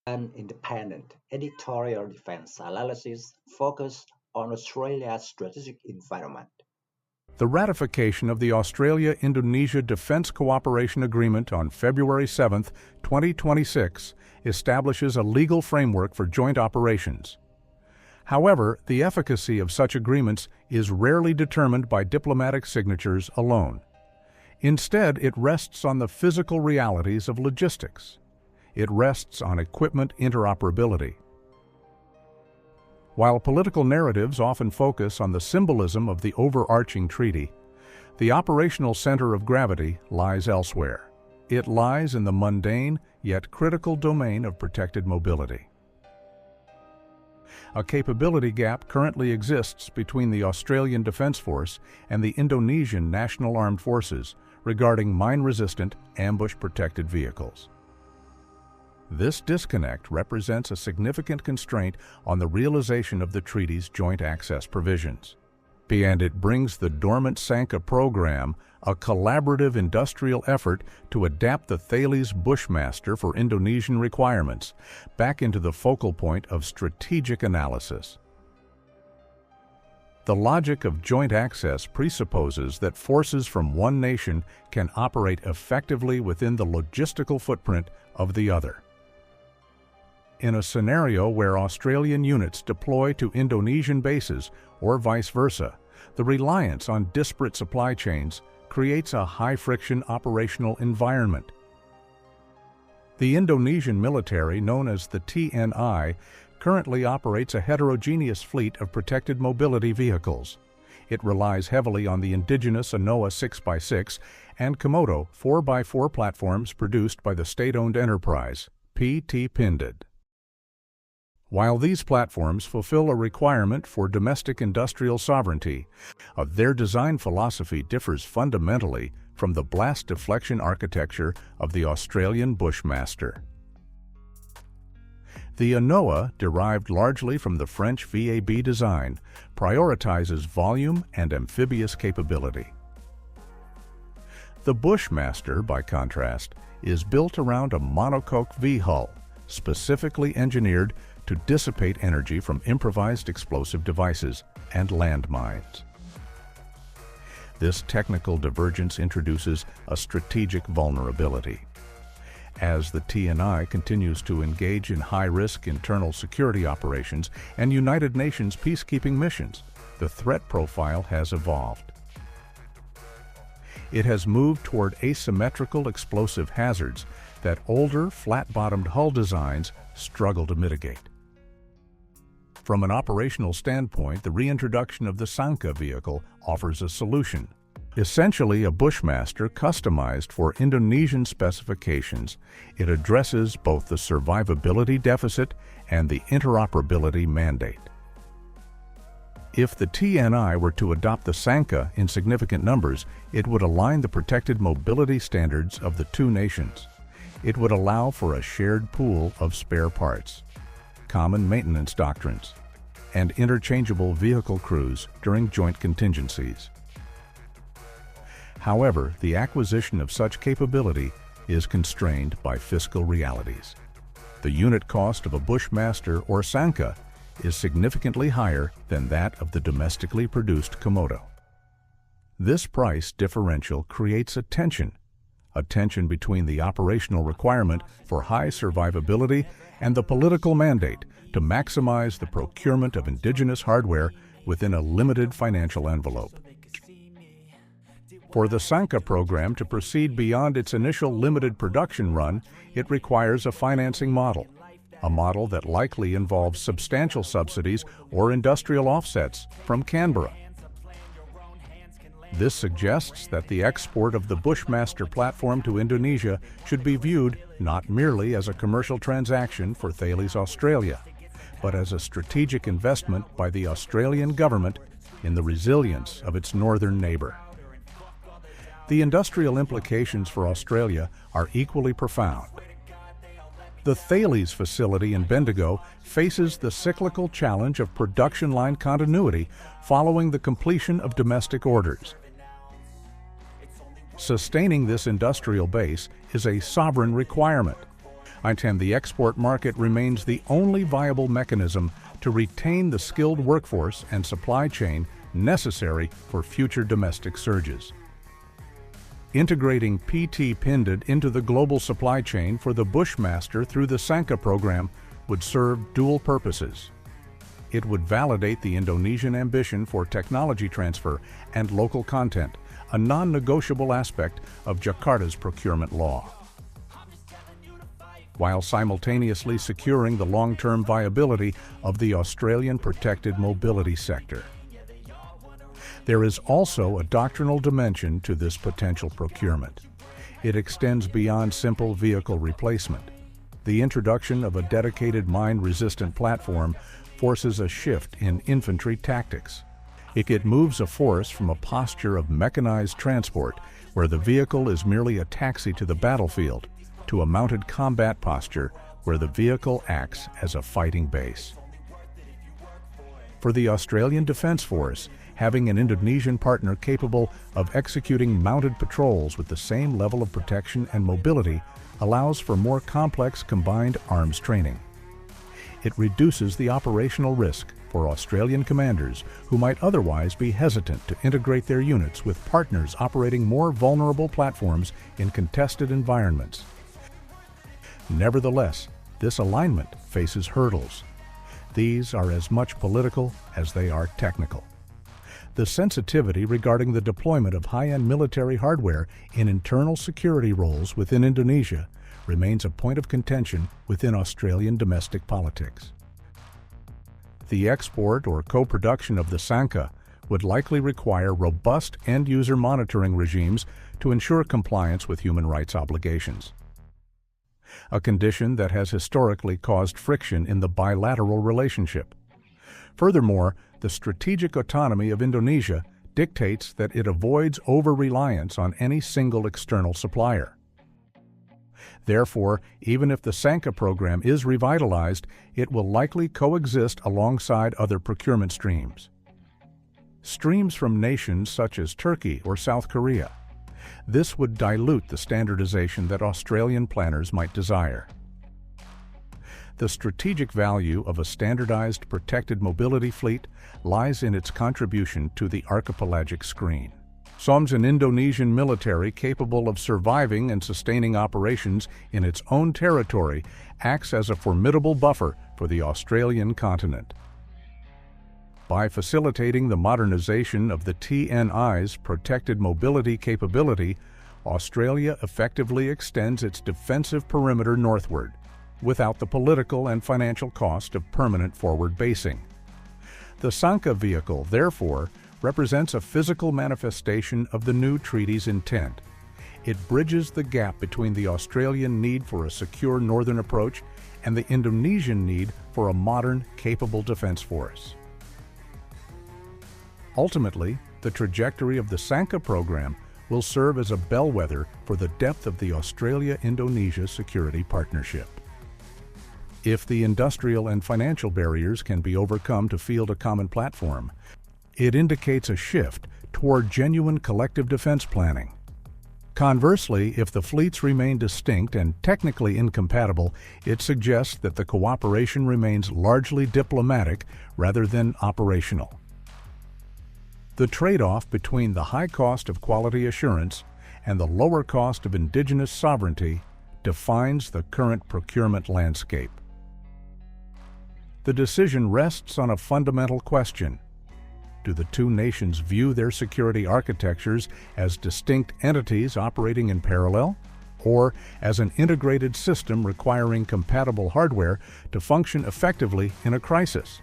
An independent editorial defense analysis focused on Australia's strategic environment. The ratification of the Australia-Indonesia Defense Cooperation Agreement on February 7, 2026, establishes a legal framework for joint operations. However, the efficacy of such agreements is rarely determined by diplomatic signatures alone. Instead, it rests on the physical realities of logistics. It rests on equipment interoperability. While political narratives often focus on the symbolism of the overarching treaty, the operational center of gravity lies elsewhere. It lies in the mundane yet critical domain of protected mobility. A capability gap currently exists between the Australian Defence Force and the Indonesian National Armed Forces regarding mine-resistant, ambush-protected vehicles. This disconnect represents a significant constraint on the realization of the treaty's joint access provisions. And it brings the dormant Sanka program, a collaborative industrial effort to adapt the Thales Bushmaster for Indonesian requirements, back into the focal point of strategic analysis. The logic of joint access presupposes that forces from one nation can operate effectively within the logistical footprint of the other. In a scenario where Australian units deploy to Indonesian bases or vice versa, the reliance on disparate supply chains creates a high-friction operational environment. The Indonesian military, known as the TNI, currently operates a heterogeneous fleet of protected mobility vehicles. It relies heavily on the indigenous ANOA 6x6 and Komodo 4x4 platforms produced by the state-owned enterprise, PT Pindad. While these platforms fulfill a requirement for domestic industrial sovereignty, their design philosophy differs fundamentally from the blast deflection architecture of the Australian Bushmaster. The ANOA, derived largely from the French VAB design, prioritizes volume and amphibious capability. The Bushmaster, by contrast, is built around a monocoque V-hull, specifically engineered to dissipate energy from improvised explosive devices and landmines. This technical divergence introduces a strategic vulnerability. As the TNI continues to engage in high-risk internal security operations and United Nations peacekeeping missions, the threat profile has evolved. It has moved toward asymmetrical explosive hazards that older, flat-bottomed hull designs struggle to mitigate. From an operational standpoint, the reintroduction of the Sanka vehicle offers a solution. Essentially a Bushmaster customized for Indonesian specifications, it addresses both the survivability deficit and the interoperability mandate. If the TNI were to adopt the Sanka in significant numbers, it would align the protected mobility standards of the two nations. It would allow for a shared pool of spare parts, common maintenance doctrines, and interchangeable vehicle crews during joint contingencies. However, the acquisition of such capability is constrained by fiscal realities. The unit cost of a Bushmaster or Sanka is significantly higher than that of the domestically produced Komodo. This price differential creates a tension between the operational requirement for high survivability and the political mandate to maximize the procurement of indigenous hardware within a limited financial envelope. For the Sanka program to proceed beyond its initial limited production run, it requires a financing model, a model that likely involves substantial subsidies or industrial offsets from Canberra. This suggests that the export of the Bushmaster platform to Indonesia should be viewed not merely as a commercial transaction for Thales Australia, but as a strategic investment by the Australian government in the resilience of its northern neighbor. The industrial implications for Australia are equally profound. The Thales facility in Bendigo faces the cyclical challenge of production line continuity following the completion of domestic orders. Sustaining this industrial base is a sovereign requirement. And the export market remains the only viable mechanism to retain the skilled workforce and supply chain necessary for future domestic surges. Integrating PT Pindad into the global supply chain for the Bushmaster through the Sanka program would serve dual purposes. It would validate the Indonesian ambition for technology transfer and local content, a non-negotiable aspect of Jakarta's procurement law, while simultaneously securing the long-term viability of the Australian protected mobility sector. There is also a doctrinal dimension to this potential procurement. It extends beyond simple vehicle replacement. The introduction of a dedicated mine-resistant platform forces a shift in infantry tactics. It moves a force from a posture of mechanized transport, where the vehicle is merely a taxi to the battlefield, to a mounted combat posture where the vehicle acts as a fighting base. For the Australian Defence Force, having an Indonesian partner capable of executing mounted patrols with the same level of protection and mobility allows for more complex combined arms training. It reduces the operational risk for Australian commanders who might otherwise be hesitant to integrate their units with partners operating more vulnerable platforms in contested environments. Nevertheless, this alignment faces hurdles. These are as much political as they are technical. The sensitivity regarding the deployment of high-end military hardware in internal security roles within Indonesia remains a point of contention within Australian domestic politics. The export or co-production of the Sanka would likely require robust end-user monitoring regimes to ensure compliance with human rights obligations, a condition that has historically caused friction in the bilateral relationship. Furthermore, the strategic autonomy of Indonesia dictates that it avoids over-reliance on any single external supplier. Therefore, even if the Sanka program is revitalized, it will likely coexist alongside other procurement streams. Streams from nations such as Turkey or South Korea. This would dilute the standardization that Australian planners might desire. The strategic value of a standardized protected mobility fleet lies in its contribution to the archipelagic screen. SOM's an Indonesian military capable of surviving and sustaining operations in its own territory acts as a formidable buffer for the Australian continent. By facilitating the modernization of the TNI's protected mobility capability, Australia effectively extends its defensive perimeter northward, without the political and financial cost of permanent forward basing. The Sanka vehicle, therefore, represents a physical manifestation of the new treaty's intent. It bridges the gap between the Australian need for a secure northern approach and the Indonesian need for a modern, capable defense force. Ultimately, the trajectory of the Sanka program will serve as a bellwether for the depth of the Australia-Indonesia security partnership. If the industrial and financial barriers can be overcome to field a common platform, it indicates a shift toward genuine collective defense planning. Conversely, if the fleets remain distinct and technically incompatible, it suggests that the cooperation remains largely diplomatic rather than operational. The trade-off between the high cost of quality assurance and the lower cost of indigenous sovereignty defines the current procurement landscape. The decision rests on a fundamental question. Do the two nations view their security architectures as distinct entities operating in parallel, or as an integrated system requiring compatible hardware to function effectively in a crisis?